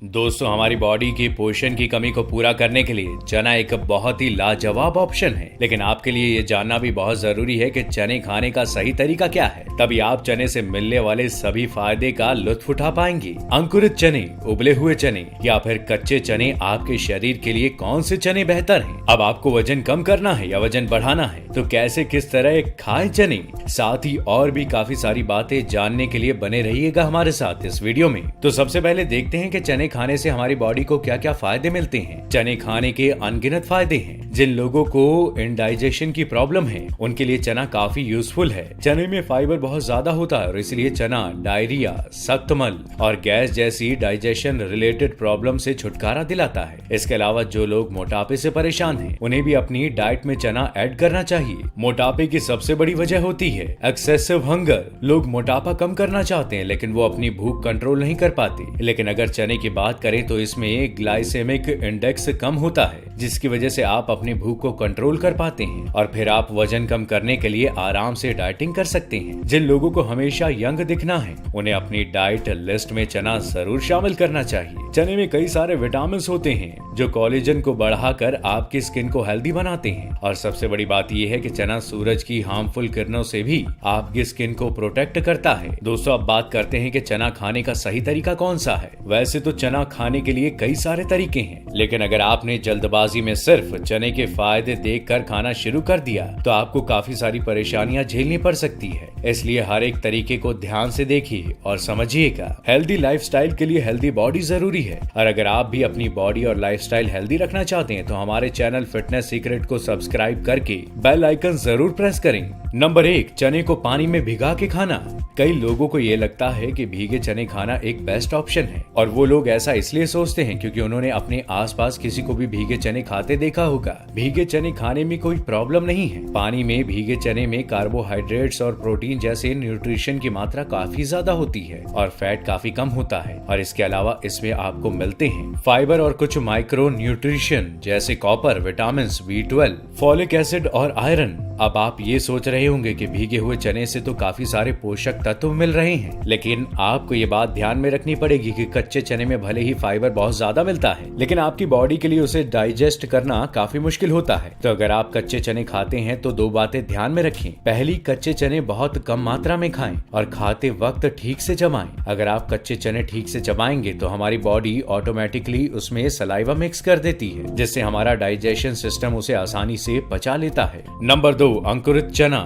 दोस्तों, हमारी बॉडी की पोषण की कमी को पूरा करने के लिए चना एक बहुत ही लाजवाब ऑप्शन है। लेकिन आपके लिए ये जानना भी बहुत जरूरी है कि चने खाने का सही तरीका क्या है, तभी आप चने से मिलने वाले सभी फायदे का लुत्फ उठा पाएंगे। अंकुरित चने, उबले हुए चने या फिर कच्चे चने, आपके शरीर के लिए कौन से चने बेहतर हैं? अब आपको वजन कम करना है या वजन बढ़ाना है, तो कैसे किस तरह खाएं चने? साथ ही और भी काफी सारी बातें जानने के लिए बने रहिएगा हमारे साथ इस वीडियो में। तो सबसे पहले देखते हैं कि चने खाने से हमारी बॉडी को क्या क्या फायदे मिलते हैं। चने खाने के अनगिनत फायदे हैं। जिन लोगों को इंडाइजेशन की प्रॉब्लम है, उनके लिए चना काफी यूजफुल है। चने में फाइबर बहुत ज्यादा होता है और इसलिए चना डायरिया, सख्त मल और गैस जैसी डाइजेशन रिलेटेड प्रॉब्लम से छुटकारा दिलाता है। इसके अलावा जो लोग मोटापे से परेशान हैं, उन्हें भी अपनी डाइट में चना ऐड करना चाहिए। मोटापे की सबसे बड़ी वजह होती है एक्सेसिव हंगर। लोग मोटापा कम करना चाहते हैं, लेकिन वो अपनी भूख कंट्रोल नहीं कर पाते। लेकिन अगर चने की बात करें तो इसमें ग्लाइसेमिक इंडेक्स कम होता है, जिसकी वजह से आप अपनी भूख को कंट्रोल कर पाते हैं और फिर आप वजन कम करने के लिए आराम से डाइटिंग कर सकते हैं। जिन लोगों को हमेशा यंग दिखना है, उन्हें अपनी डाइट लिस्ट में चना जरूर शामिल करना चाहिए। चने में कई सारे विटामिन होते हैं जो कोलेजन को बढ़ाकर आपकी स्किन को हेल्दी बनाते हैं। और सबसे बड़ी बात यह है कि चना सूरज की हार्मफुल किरणों से भी आपकी स्किन को प्रोटेक्ट करता है। दोस्तों, अब बात करते हैं कि चना खाने का सही तरीका कौन सा है। वैसे तो चना खाने के लिए कई सारे तरीके हैं, लेकिन अगर आपने जल्दबाजी में सिर्फ चने के फायदे देखकर खाना शुरू कर दिया तो आपको काफी सारी परेशानियां झेलनी पड़ सकती है। इसलिए हर एक तरीके को ध्यान से देखिए और समझिएगा। हेल्दी लाइफस्टाइल के लिए हेल्दी बॉडी जरूरी है, और अगर आप भी अपनी बॉडी और लाइफस्टाइल हेल्दी रखना चाहते हैं तो हमारे चैनल फिटनेस सीक्रेट को सब्सक्राइब करके बेल आइकन जरूर प्रेस करें। नंबर 1, चने को पानी में भिगा के खाना। कई लोगों को ये लगता है कि भीगे चने खाना एक बेस्ट ऑप्शन है, और वो लोग ऐसा इसलिए सोचते हैं क्योंकि उन्होंने अपने आसपास किसी को भी भीगे चने खाते देखा होगा। भीगे चने खाने में कोई प्रॉब्लम नहीं है। पानी में भीगे चने में कार्बोहाइड्रेट्स और प्रोटीन जैसे न्यूट्रिशन की मात्रा काफी ज्यादा होती है और फैट काफी कम होता है। और इसके अलावा इसमें आपको मिलते हैं फाइबर और कुछ माइक्रो न्यूट्रिशन जैसे copper, vitamin B12, folic acid और आयरन। अब आप ये सोच रहे होंगे कि भीगे हुए चने से तो काफी सारे पोषक तत्व मिल रहे हैं, लेकिन आपको ये बात ध्यान में रखनी पड़ेगी कि कच्चे चने में भले ही फाइबर बहुत ज्यादा मिलता है, लेकिन आपकी बॉडी के लिए उसे डाइजेस्ट करना काफी मुश्किल होता है। तो अगर आप कच्चे चने खाते हैं तो 2 बातें ध्यान में रखें। पहली, कच्चे चने बहुत कम मात्रा में खाएं और खाते वक्त ठीक से चबाएं। अगर आप कच्चे चने ठीक से चबाएंगे तो हमारी बॉडी ऑटोमेटिकली उसमें सलाइवा मिक्स कर देती है, जिससे हमारा डाइजेशन सिस्टम उसे आसानी से पचा लेता है। नंबर 2, अंकुरित चना।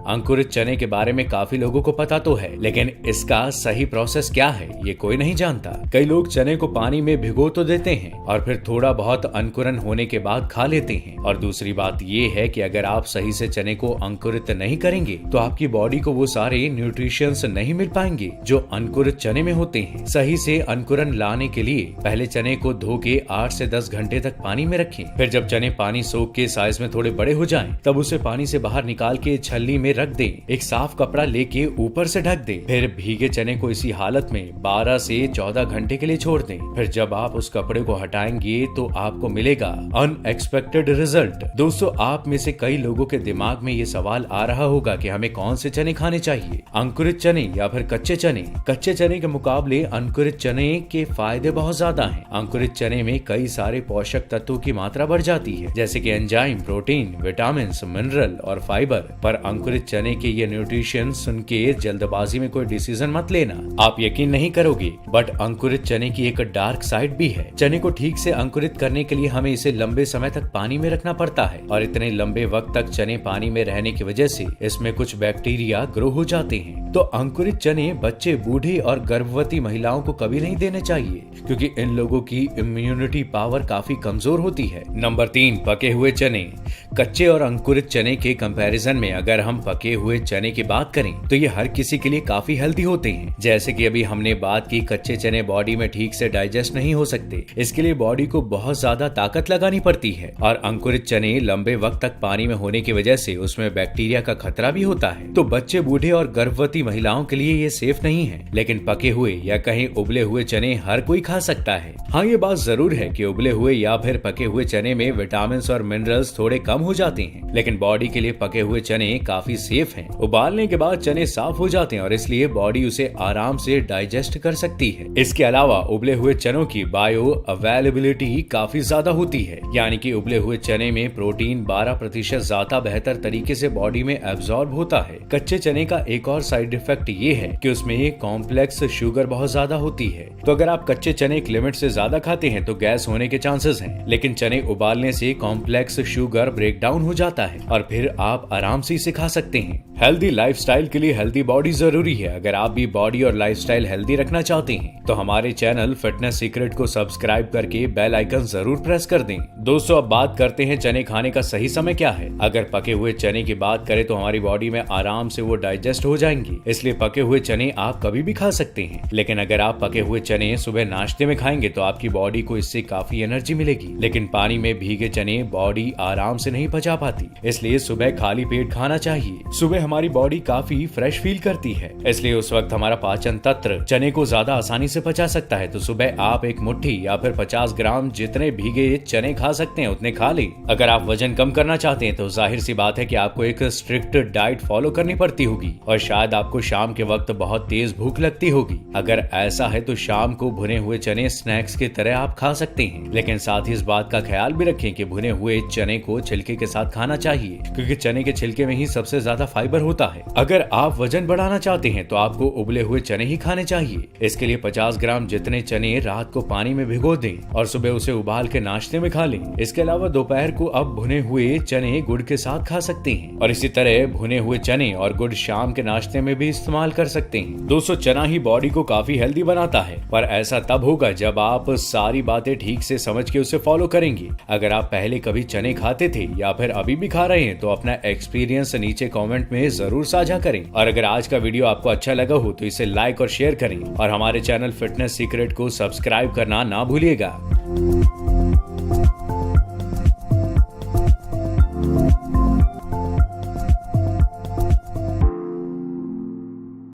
अंकुरित चने के बारे में काफी लोगों को पता तो है, लेकिन इसका सही प्रोसेस क्या है ये कोई नहीं जानता। कई लोग चने को पानी में भिगो तो देते हैं और फिर थोड़ा बहुत अंकुरन होने के बाद खा लेते हैं। और दूसरी बात ये है कि अगर आप सही से चने को अंकुरित नहीं करेंगे तो आपकी बॉडी को वो सारे न्यूट्रिशंस नहीं मिल पाएंगे जो अंकुरित चने में होते हैं। सही से अंकुरन लाने के लिए पहले चने को धो के 8 से 10 घंटे तक पानी में रखें। फिर जब चने पानी सोख के साइज में थोड़े बड़े हो जाएं, तब उसे पानी से बाहर निकाल के छलनी में रख दें। एक साफ कपड़ा लेके ऊपर से ढक दें। फिर भीगे चने को इसी हालत में 12 से 14 घंटे के लिए छोड़ दें। फिर जब आप उस कपड़े को हटाएंगे तो आपको मिलेगा अनएक्सपेक्टेड रिजल्ट। दोस्तों, आप में से कई लोगों के दिमाग में ये सवाल आ रहा होगा कि हमें कौन से चने खाने चाहिए, अंकुरित चने या फिर कच्चे चने। कच्चे चने के मुकाबले अंकुरित चने के फायदे बहुत ज्यादा हैं। अंकुरित चने में कई सारे पोषक तत्वों की मात्रा बढ़ जाती है, जैसे कि एंजाइम, प्रोटीन, विटामिन, मिनरल और फाइबर। पर अंकुरित चने के ये न्यूट्रिशन सुन के जल्दबाजी में कोई डिसीजन मत लेना। आप यकीन नहीं करोगे, बट अंकुरित चने की एक डार्क साइड भी है। चने को ठीक से अंकुरित करने के लिए हमें इसे लंबे समय तक पानी में रखना पड़ता है, और इतने लंबे वक्त तक चने पानी में रहने की वजह से इसमें कुछ बैक्टीरिया ग्रो हो जाते हैं। तो अंकुरित चने बच्चे, बूढ़े और गर्भवती महिलाओं को कभी नहीं देने चाहिए, क्योंकि इन लोगों की इम्यूनिटी पावर काफी कमजोर होती है। नंबर 3, पके हुए चने। कच्चे और अंकुरित चने के कंपैरिजन में अगर हम पके हुए चने की बात करें तो ये हर किसी के लिए काफी हेल्दी होते हैं। जैसे कि अभी हमने बात की, कच्चे चने बॉडी में ठीक से डाइजेस्ट नहीं हो सकते, इसके लिए बॉडी को बहुत ज्यादा ताकत लगानी पड़ती है। और अंकुरित चने लंबे वक्त तक पानी में होने की वजह से उसमें बैक्टीरिया का खतरा भी होता है। तो बच्चे, बूढ़े और गर्भवती महिलाओं के लिए ये सेफ नहीं है। लेकिन पके हुए या कहीं उबले हुए चने हर कोई खा सकता है। हाँ, ये बात जरूर है कि उबले हुए या फिर पके हुए चने में विटामिन और मिनरल्स थोड़े कम हो जाते हैं, लेकिन बॉडी के लिए पके हुए चने काफी काफी सेफ हैं। उबालने के बाद चने साफ हो जाते हैं और इसलिए बॉडी उसे आराम से डाइजेस्ट कर सकती है। इसके अलावा उबले हुए चनों की बायो अवेलेबिलिटी काफी ज्यादा होती है, यानी कि उबले हुए चने में प्रोटीन 12% ज्यादा बेहतर तरीके से बॉडी में एब्जॉर्ब होता है। कच्चे चने का एक और साइड इफेक्ट ये है कि उसमें कॉम्प्लेक्स शुगर बहुत ज्यादा होती है, तो अगर आप कच्चे चने एक लिमिट से ज्यादा खाते हैं तो गैस होने के चांसेस हैं। लेकिन चने उबालने से कॉम्प्लेक्स शुगर ब्रेक डाउन हो जाता है और फिर आप आराम से इसे खा सकते हैं। हेल्दी लाइफस्टाइल के लिए हेल्दी बॉडी जरूरी है। अगर आप भी बॉडी और लाइफस्टाइल हेल्दी रखना चाहते हैं तो हमारे चैनल फिटनेस सीक्रेट को सब्सक्राइब करके बेल आइकन जरूर प्रेस कर दें। दोस्तों, अब बात करते हैं चने खाने का सही समय क्या है। अगर पके हुए चने की बात करें तो हमारी बॉडी में आराम से वो डाइजेस्ट हो जाएंगे, इसलिए पके हुए चने आप कभी भी खा सकते हैं। लेकिन अगर आप पके हुए चने सुबह नाश्ते में खाएंगे तो आपकी बॉडी को इससे काफी एनर्जी मिलेगी। लेकिन पानी में भीगे चने बॉडी आराम से नहीं पचा पाती, इसलिए सुबह खाली पेट खाना चाहिए। सुबह हमारी बॉडी काफी फ्रेश फील करती है, इसलिए उस वक्त हमारा पाचन तंत्र चने को ज्यादा आसानी से पचा सकता है। तो सुबह आप एक मुट्ठी या फिर 50 ग्राम जितने भीगे चने खा सकते हैं उतने खा लें। अगर आप वजन कम करना चाहते हैं तो जाहिर सी बात है कि आपको एक स्ट्रिक्ट डाइट फॉलो करनी पड़ती होगी और शायद आपको शाम के वक्त बहुत तेज भूख लगती होगी। अगर ऐसा है तो शाम को भुने हुए चने स्नैक्स की तरह आप खा सकते हैं, लेकिन साथ ही इस बात का ख्याल भी रखें कि भुने हुए चने को छिलके के साथ खाना चाहिए, क्योंकि चने के छिलके में ही सबसे ज्यादा फाइबर होता है। अगर आप वजन बढ़ाना चाहते हैं तो आपको उबले हुए चने ही खाने चाहिए। इसके लिए 50 ग्राम जितने चने रात को पानी में भिगो दें और सुबह उसे उबाल के नाश्ते में खा लें। इसके अलावा दोपहर को अब भुने हुए चने गुड़ के साथ खा सकते हैं और इसी तरह भुने हुए चने और गुड़ शाम के नाश्ते में भी इस्तेमाल कर सकते हैं। दोस्तों, चना ही बॉडी को काफी हेल्दी बनाता है, पर ऐसा तब होगा जब आप सारी बातें ठीक से समझ के उसे फॉलो करेंगे। अगर आप पहले कभी चने खाते थे या फिर अभी भी खा रहे हैं तो अपना एक्सपीरियंस नीचे कमेंट में जरूर साझा करें। और अगर आज का वीडियो आपको अच्छा लगा हो तो इसे लाइक और शेयर करें और हमारे चैनल फिटनेस सीक्रेट को सब्सक्राइब करना ना भूलिएगा।